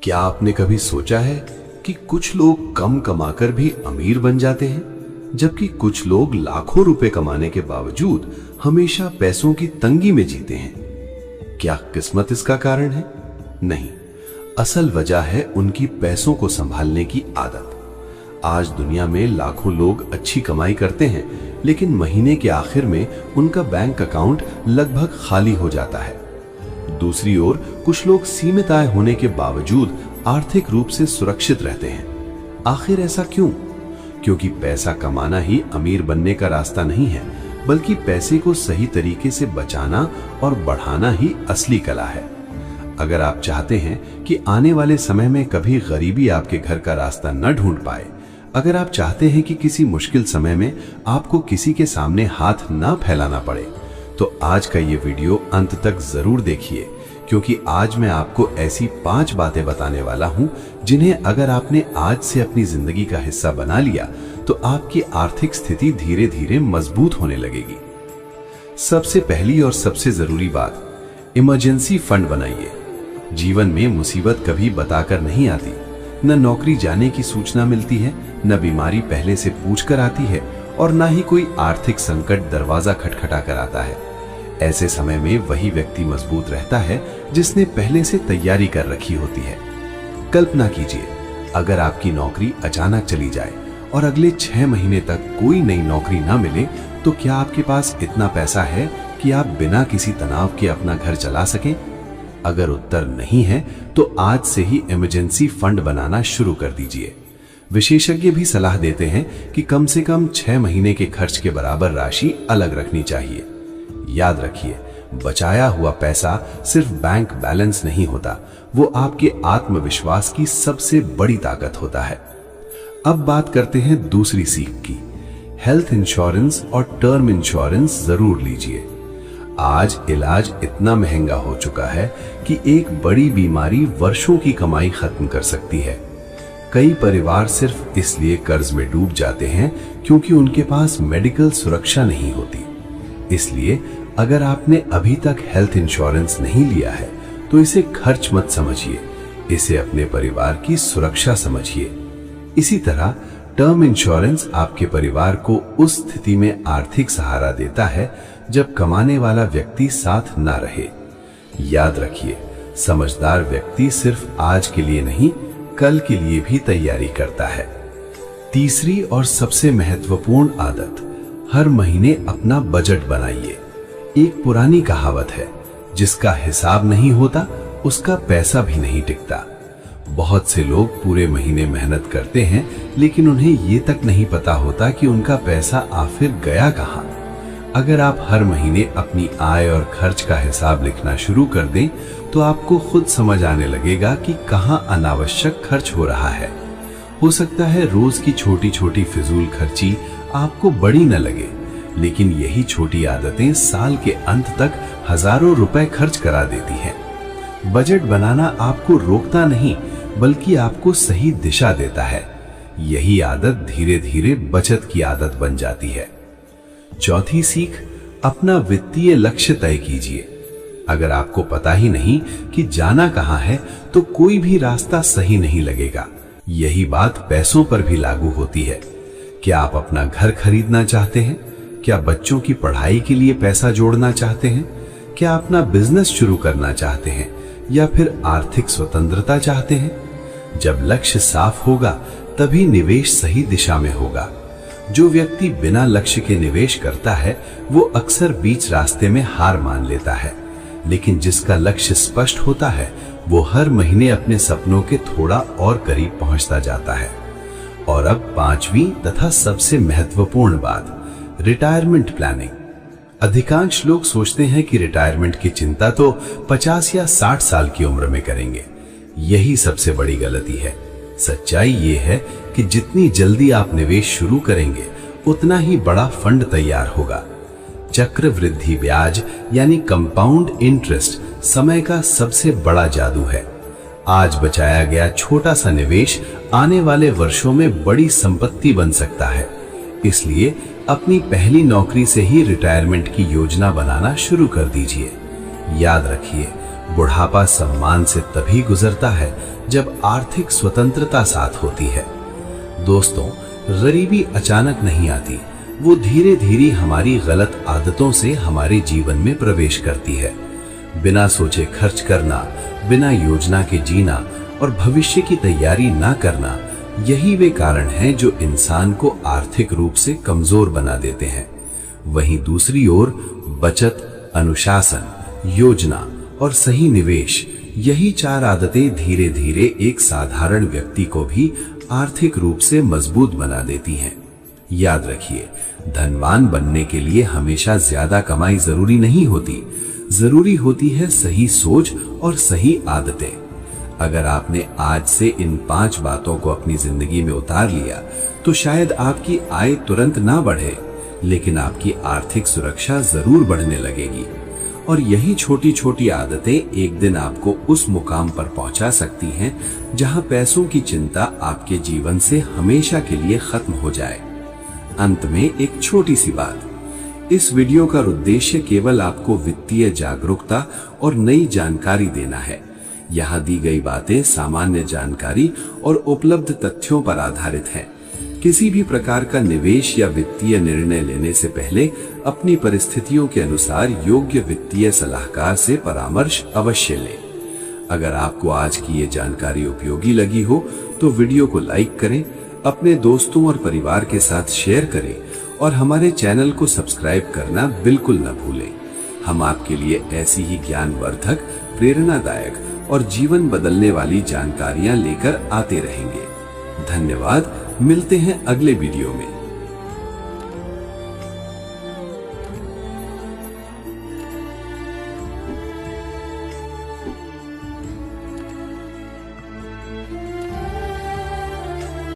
क्या आपने कभी सोचा है कि कुछ लोग कम कमाकर भी अमीर बन जाते हैं, जबकि कुछ लोग लाखों रुपए कमाने के बावजूद हमेशा पैसों की तंगी में जीते हैं? क्या किस्मत इसका कारण है? नहीं, असल वजह है उनकी पैसों को संभालने की आदत। आज दुनिया में लाखों लोग अच्छी कमाई करते हैं, लेकिन महीने के आखिर में उनका बैंक अकाउंट लगभग खाली हो जाता है। दूसरी ओर कुछ लोग सीमित आय होने के बावजूद आर्थिक रूप से सुरक्षित रहते हैं। आखिर ऐसा क्यों? क्योंकि पैसा कमाना ही अमीर बनने का रास्ता नहीं है, बल्कि पैसे को सही तरीके से बचाना और बढ़ाना ही असली कला है। अगर आप चाहते हैं कि आने वाले समय में कभी गरीबी आपके घर का रास्ता न ढूंढ पाए, अगर आप चाहते हैं कि किसी मुश्किल समय में आपको किसी के सामने हाथ ना फैलाना पड़े, तो आज का ये वीडियो अंत तक जरूर देखिए, क्योंकि आज मैं आपको ऐसी 5 बातें बताने वाला हूं जिन्हें अगर आपने आज से अपनी जिंदगी का हिस्सा बना लिया तो आपकी आर्थिक स्थिति धीरे धीरे मजबूत होने लगेगी। सबसे पहली और सबसे जरूरी बात, इमरजेंसी फंड बनाइए। जीवन में मुसीबत कभी बताकर नहीं आती, न नौकरी जाने की सूचना मिलती है, न बीमारी पहले से पूछकर आती है, और ना ही कोई आर्थिक संकट दरवाजा खटखटा कर आता है। ऐसे समय में वही व्यक्ति मजबूत रहता है जिसने पहले से तैयारी कर रखी होती है। कल्पना कीजिए, अगर आपकी नौकरी अचानक चली जाए और अगले 6 महीने तक कोई नई नौकरी ना मिले, तो क्या आपके पास इतना पैसा है कि आप बिना किसी तनाव के अपना घर चला सकें? अगर उत्तर नहीं है, तो आज से ही इमरजेंसी फंड बनाना शुरू कर दीजिए। विशेषज्ञ भी सलाह देते हैं कि कम से कम 6 महीने के खर्च के बराबर राशि अलग रखनी चाहिए। याद रखिए, बचाया हुआ पैसा सिर्फ बैंक बैलेंस नहीं होता, वो आपके आत्मविश्वास की सबसे बड़ी ताकत होता है। अब बात करते हैं दूसरी सीख की। हेल्थ इंश्योरेंस और टर्म इंश्योरेंस जरूर लीजिए। आज इलाज इतना महंगा हो चुका है कि एक बड़ी बीमारी वर्षों की कमाई खत्म कर सकती है। कई परिवार सिर्फ इसलिए कर्ज में डूब जाते हैं क्योंकि उनके पास मेडिकल सुरक्षा नहीं होती। इसलिए अगर आपने अभी तक हेल्थ इंश्योरेंस नहीं लिया है, तो इसे खर्च मत समझिए, इसे अपने परिवार की सुरक्षा समझिए। इसी तरह टर्म इंश्योरेंस आपके परिवार को उस स्थिति में आर्थिक सहारा देता है जब कमाने वाला व्यक्ति साथ ना रहे। याद रखिए, समझदार व्यक्ति सिर्फ आज के लिए नहीं, कल के लिए भी तैयारी करता है। तीसरी और सबसे महत्वपूर्ण आदत, हर महीने अपना बजट बनाइए। एक पुरानी कहावत है, जिसका हिसाब नहीं होता उसका पैसा भी नहीं टिकता। बहुत से लोग पूरे महीने मेहनत करते हैं, लेकिन उन्हें ये तक नहीं पता होता कि उनका पैसा आखिर गया कहां। अगर आप हर महीने अपनी आय और खर्च का हिसाब लिखना शुरू कर दें, तो आपको खुद समझ आने लगेगा कि कहां अनावश्यक खर्च हो रहा है। हो सकता है रोज की छोटी छोटी फिजूल खर्ची आपको बड़ी न लगे, लेकिन यही छोटी आदतें साल के अंत तक हजारों रुपए खर्च करा देती हैं। बजट बनाना आपको रोकता नहीं, बल्कि आपको सही दिशा देता है। यही आदत धीरे धीरे बचत की आदत बन जाती है। चौथी सीख, अपना वित्तीय लक्ष्य तय कीजिए। अगर आपको पता ही नहीं कि जाना कहां है, तो कोई भी रास्ता सही नहीं लगेगा। यही बात पैसों पर भी लागू होती है। क्या आप अपना घर खरीदना चाहते हैं? क्या बच्चों की पढ़ाई के लिए पैसा जोड़ना चाहते हैं? क्या अपना बिजनेस शुरू करना चाहते हैं, या फिर आर्थिक स्वतंत्रता चाहते हैं? जब लक्ष्य साफ होगा, तभी निवेश सही दिशा में होगा। जो व्यक्ति बिना लक्ष्य के निवेश करता है, वो अक्सर बीच रास्ते में हार मान लेता है, लेकिन जिसका लक्ष्य स्पष्ट होता है, वो हर महीने अपने सपनों के थोड़ा और करीब पहुंचता जाता है। और अब 5वीं तथा सबसे महत्वपूर्ण बात, रिटायरमेंट प्लानिंग। अधिकांश लोग सोचते हैं कि रिटायरमेंट की चिंता तो 50 या 60 साल की उम्र में करेंगे। यही सबसे बड़ी गलती है। सच्चाई ये है कि जितनी जल्दी आप निवेश शुरू करेंगे, उतना ही बड़ा फंड तैयार होगा। चक्रवृद्धि ब्याज यानी कंपाउंड इंटरेस्ट समय का सबसे बड़ा जादू है। आज बचाया गया छोटा सा निवेश आने वाले वर्षों में बड़ी संपत्ति बन सकता है। इसलिए अपनी पहली नौकरी से ही रिटायरमेंट की योजना बनाना शुरू कर दीजिए। याद रखिए, बुढ़ापा सम्मान से तभी गुजरता है जब आर्थिक स्वतंत्रता साथ होती है। दोस्तों, गरीबी अचानक नहीं आती, वो धीरे धीरे हमारी गलत आदतों से हमारे जीवन में प्रवेश करती है। बिना सोचे खर्च करना, बिना योजना के जीना और भविष्य की तैयारी ना करना, यही वे कारण हैं जो इंसान को आर्थिक रूप से कमजोर बना देते हैं। वहीं दूसरी ओर बचत, अनुशासन, योजना और सही निवेश, यही 4 आदतें धीरे धीरे एक साधारण व्यक्ति को भी आर्थिक रूप से मजबूत बना देती हैं। याद रखिए, धनवान बनने के लिए हमेशा ज्यादा कमाई जरूरी नहीं होती, जरूरी होती है सही सोच और सही आदतें। अगर आपने आज से इन 5 बातों को अपनी जिंदगी में उतार लिया तो शायद आपकी आय तुरंत ना बढ़े, लेकिन आपकी आर्थिक सुरक्षा जरूर बढ़ने लगेगी। और यही छोटी छोटी आदतें एक दिन आपको उस मुकाम पर पहुंचा सकती हैं जहां पैसों की चिंता आपके जीवन से हमेशा के लिए खत्म हो जाए। अंत में एक छोटी सी बात, इस वीडियो का उद्देश्य केवल आपको वित्तीय जागरूकता और नई जानकारी देना है। यहाँ दी गई बातें सामान्य जानकारी और उपलब्ध तथ्यों पर आधारित हैं। किसी भी प्रकार का निवेश या वित्तीय निर्णय लेने से पहले अपनी परिस्थितियों के अनुसार योग्य वित्तीय सलाहकार से परामर्श अवश्य लें। अगर आपको आज की ये जानकारी उपयोगी लगी हो तो वीडियो को लाइक करें, अपने दोस्तों और परिवार के साथ शेयर करें और हमारे चैनल को सब्सक्राइब करना बिल्कुल न भूलें। हम आपके लिए ऐसी ही ज्ञानवर्धक, प्रेरणादायक और जीवन बदलने वाली जानकारियां लेकर आते रहेंगे। धन्यवाद। मिलते हैं अगले वीडियो में।